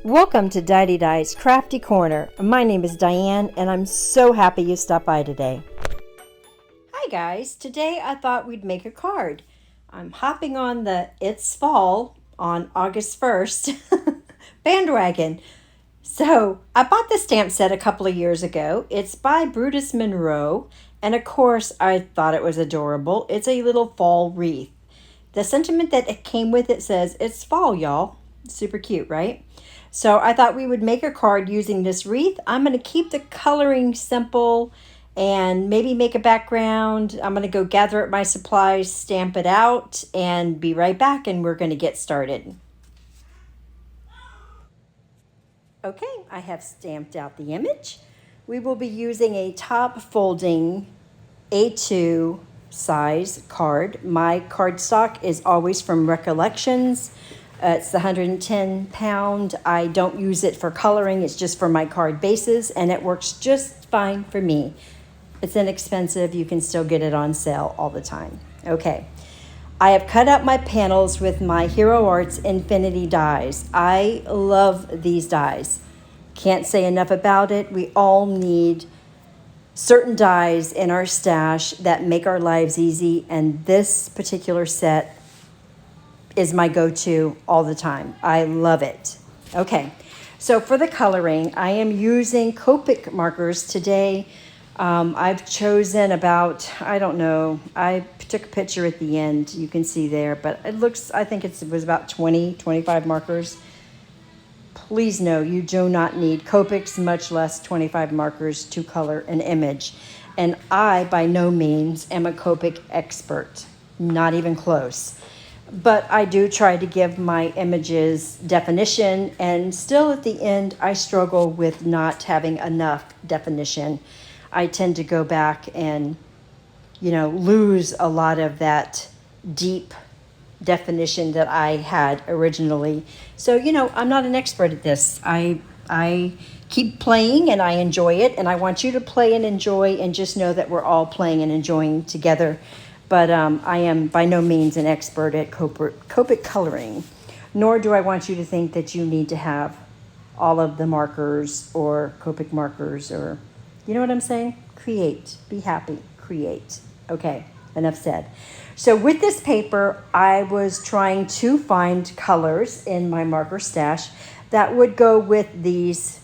Welcome to Didedi's Crafty Corner. My name is Diane and I'm so happy you stopped by today. Hi guys, today I thought we'd make a card. I'm hopping on the It's Fall on August 1st bandwagon. So I bought the stamp set a couple of years ago. It's by Brutus Monroe and of course I thought it was adorable. It's a little fall wreath. The sentiment that it came with it says, "It's fall, y'all." Super cute, right? So I thought we would make a card using this wreath. I'm going to keep the coloring simple and maybe make a background. I'm going to go gather up my supplies, stamp it out, and be right back, and we're going to get started. Okay, I have stamped out the image. We will be using a top folding A2 size card. My cardstock is always from Recollections. It's the 110 pound. I don't use it for coloring. It's just for my card bases, and it works just fine for me. It's inexpensive. You can still get it on sale all the time. Okay. I have cut up my panels with my Hero Arts Infinity dies. I love these dies. Can't say enough about it. We all need certain dies in our stash that make our lives easy, and this particular set is my go-to all the time. I love it. Okay, so for the coloring, I am using Copic markers today. I've chosen about, I don't know, I took a picture at the end, you can see there, but it looks, I think it was about 25 markers. Please know you do not need Copics, much less 25 markers to color an image. And I, by no means, am a Copic expert, not even close. But I do try to give my images definition, and still at the end, I struggle with not having enough definition. I tend to go back and, lose a lot of that deep definition that I had originally. So, I'm not an expert at this. I keep playing and I enjoy it, and I want you to play and enjoy, and just know that we're all playing and enjoying together. But I am by no means an expert at Copic coloring, nor do I want you to think that you need to have all of the markers or Copic markers, or, you know what I'm saying? Create, be happy, create. Okay, enough said. So with this paper, I was trying to find colors in my marker stash that would go with these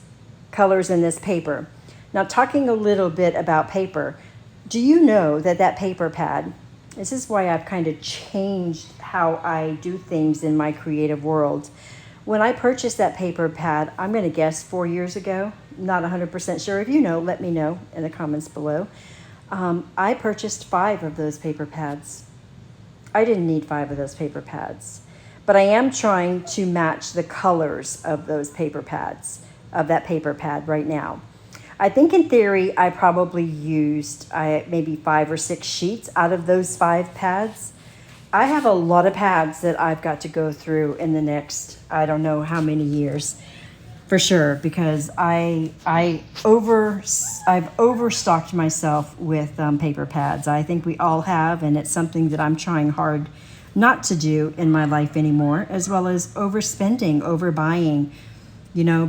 colors in this paper. Now, talking a little bit about paper, do you know that paper pad, this is why I've kind of changed how I do things in my creative world. When I purchased that paper pad, I'm going to guess 4 years ago, not 100% sure. If you know, let me know in the comments below. I purchased 5 of those paper pads. I didn't need 5 of those paper pads, but I am trying to match the colors of those paper pads, of that paper pad right now. I think in theory, I probably used maybe 5 or 6 sheets out of those 5 pads. I have a lot of pads that I've got to go through in the next, I don't know how many years, for sure, because I've overstocked myself with paper pads. I think we all have, and it's something that I'm trying hard not to do in my life anymore, as well as overspending, overbuying.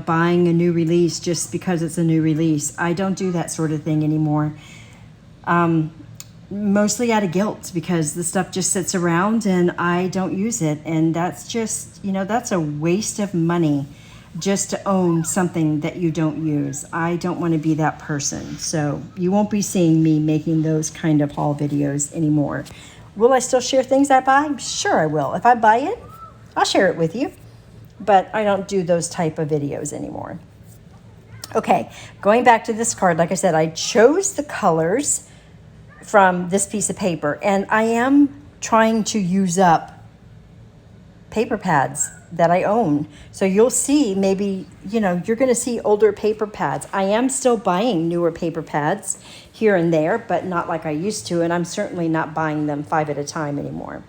Buying a new release just because it's a new release. I don't do that sort of thing anymore. Mostly out of guilt, because the stuff just sits around and I don't use it. And that's just, that's a waste of money just to own something that you don't use. I don't want to be that person. So you won't be seeing me making those kind of haul videos anymore. Will I still share things I buy? Sure I will. If I buy it, I'll share it with you. But I don't do those type of videos anymore. Okay, going back to this card, like I said, I chose the colors from this piece of paper, and I am trying to use up paper pads that I own. So you'll see, maybe, you're going to see older paper pads. I am still buying newer paper pads here and there, but not like I used to, and I'm certainly not buying them 5 at a time anymore.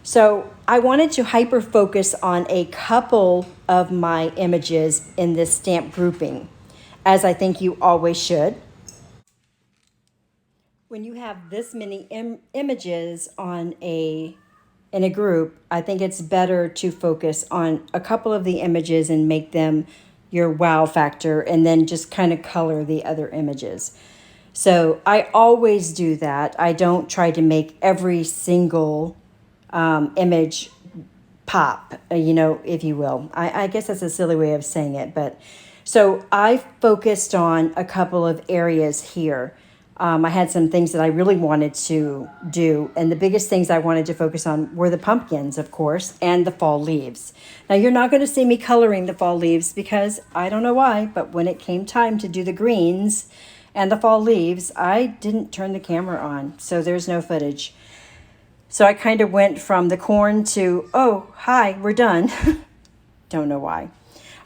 So I wanted to hyper focus on a couple of my images in this stamp grouping, as I think you always should. When you have this many images on a in a group, I think it's better to focus on a couple of the images and make them your wow factor, and then just kind of color the other images. So I always do that. I don't try to make every single image pop, if you will. I guess that's a silly way of saying it, but so I focused on a couple of areas here. I had some things that I really wanted to do, and the biggest things I wanted to focus on were the pumpkins, of course, and the fall leaves. Now, you're not going to see me coloring the fall leaves because I don't know why, but when it came time to do the greens and the fall leaves, I didn't turn the camera on, so there's no footage. So I kind of went from the corn to, oh, hi, we're done. Don't know why.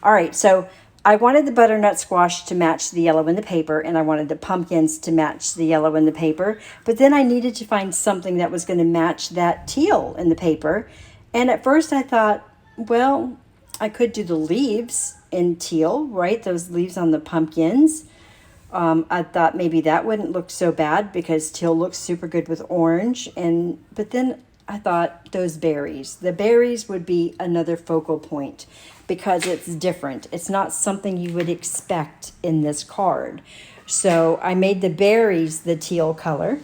All right, so I wanted the butternut squash to match the yellow in the paper, and I wanted the pumpkins to match the yellow in the paper. But then I needed to find something that was going to match that teal in the paper. And at first I thought, well, I could do the leaves in teal, right? Those leaves on the pumpkins. I thought maybe that wouldn't look so bad because teal looks super good with orange. But then I thought the berries would be another focal point because it's different. It's not something you would expect in this card. So I made the berries the teal color.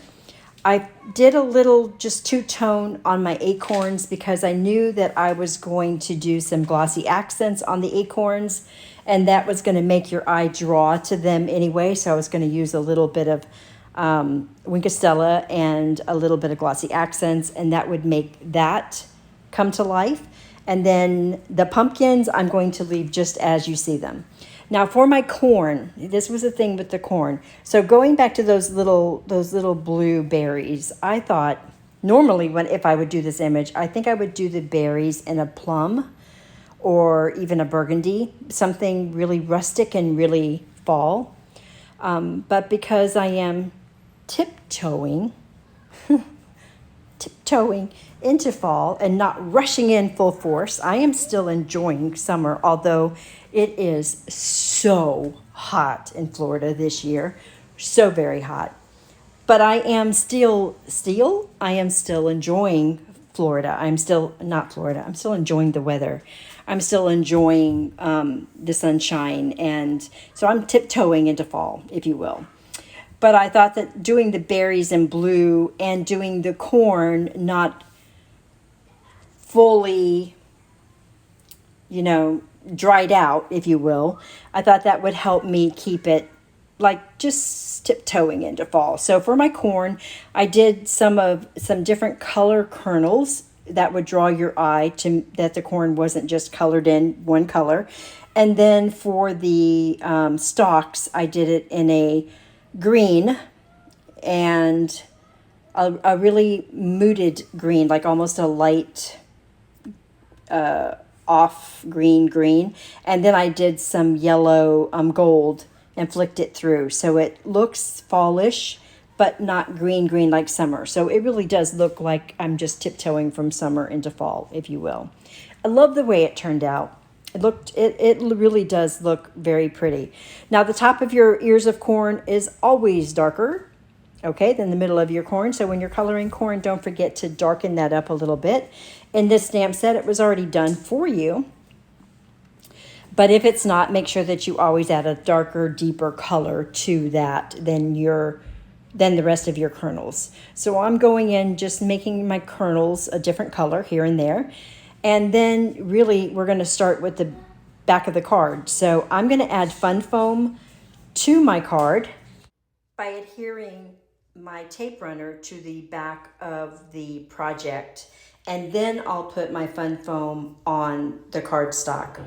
I did a little just two-tone on my acorns because I knew that I was going to do some glossy accents on the acorns, and that was going to make your eye draw to them anyway. So I was going to use a little bit of Stella and a little bit of glossy accents, and that would make that come to life. And then the pumpkins, I'm going to leave just as you see them. Now for my corn, this was the thing with the corn. So going back to those little blue berries, I thought normally if I would do this image, I think I would do the berries in a plum or even a burgundy, something really rustic and really fall. But because I am tiptoeing into fall and not rushing in full force, I am still enjoying summer, although it is so hot in Florida this year, so very hot. But I am still enjoying Florida. I'm still enjoying the weather. I'm still enjoying the sunshine, and so I'm tiptoeing into fall, if you will. But I thought that doing the berries in blue and doing the corn not fully, dried out, if you will, I thought that would help me keep it like just tiptoeing into fall. So for my corn, I did some different color kernels that would draw your eye to that the corn wasn't just colored in one color. And then for the stalks, I did it in a green and a really muted green, like almost a light off green. And then I did some yellow gold and flicked it through. So it looks fallish, but not green like summer. So it really does look like I'm just tiptoeing from summer into fall, if you will. I love the way it turned out. It really does look very pretty. Now the top of your ears of corn is always darker, okay, than the middle of your corn. So when you're coloring corn, don't forget to darken that up a little bit. In this stamp set, it was already done for you. But if it's not, make sure that you always add a darker, deeper color to that than the rest of your kernels. So I'm going in just making my kernels a different color here and there. And then really we're going to start with the back of the card. So I'm going to add fun foam to my card by adhering my tape runner to the back of the project. And then I'll put my fun foam on the cardstock.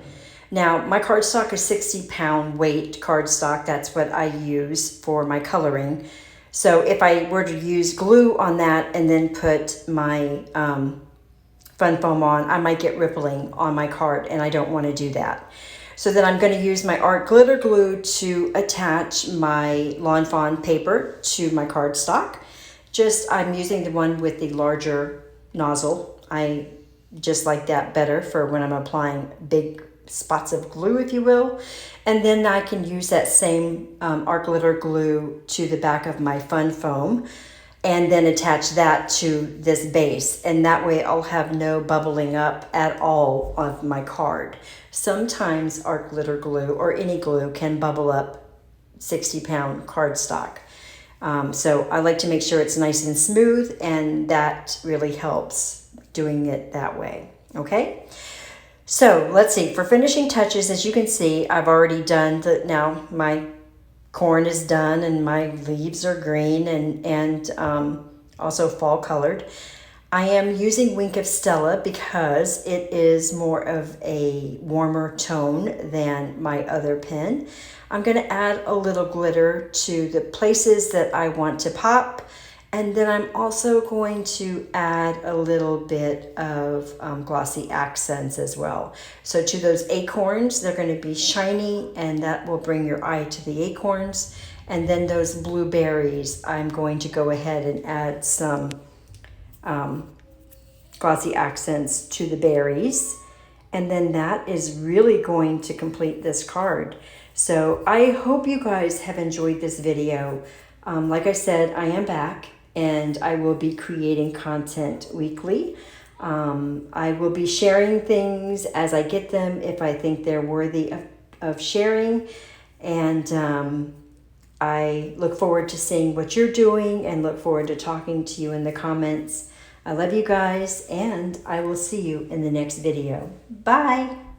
Now, my cardstock is 60-pound weight cardstock. That's what I use for my coloring. So if I were to use glue on that and then put my fun foam on, I might get rippling on my card, and I don't want to do that. So then I'm going to use my art glitter glue to attach my Lawn Fawn paper to my cardstock. I'm using the one with the larger nozzle. I just like that better for when I'm applying big spots of glue, if you will. And then I can use that same art glitter glue to the back of my fun foam. and then attach that to this base. And that way I'll have no bubbling up at all of my card. Sometimes art glitter glue or any glue can bubble up 60-pound cardstock. So I like to make sure it's nice and smooth, and that really helps doing it that way. Okay, so let's see. For finishing touches, as you can see, I've already done now my corn is done and my leaves are green and also fall colored. I am using Wink of Stella because it is more of a warmer tone than my other pen. I'm going to add a little glitter to the places that I want to pop, and then I'm also going to add a little bit of glossy accents as well. So to those acorns, they're going to be shiny, and that will bring your eye to the acorns. And then those blueberries, I'm going to go ahead and add some glossy accents to the berries. And then that is really going to complete this card. So I hope you guys have enjoyed this video. Like I said, I am back and I will be creating content weekly. I will be sharing things as I get them if I think they're worthy of sharing. And I look forward to seeing what you're doing and look forward to talking to you in the comments. I love you guys, and I will see you in the next video. Bye.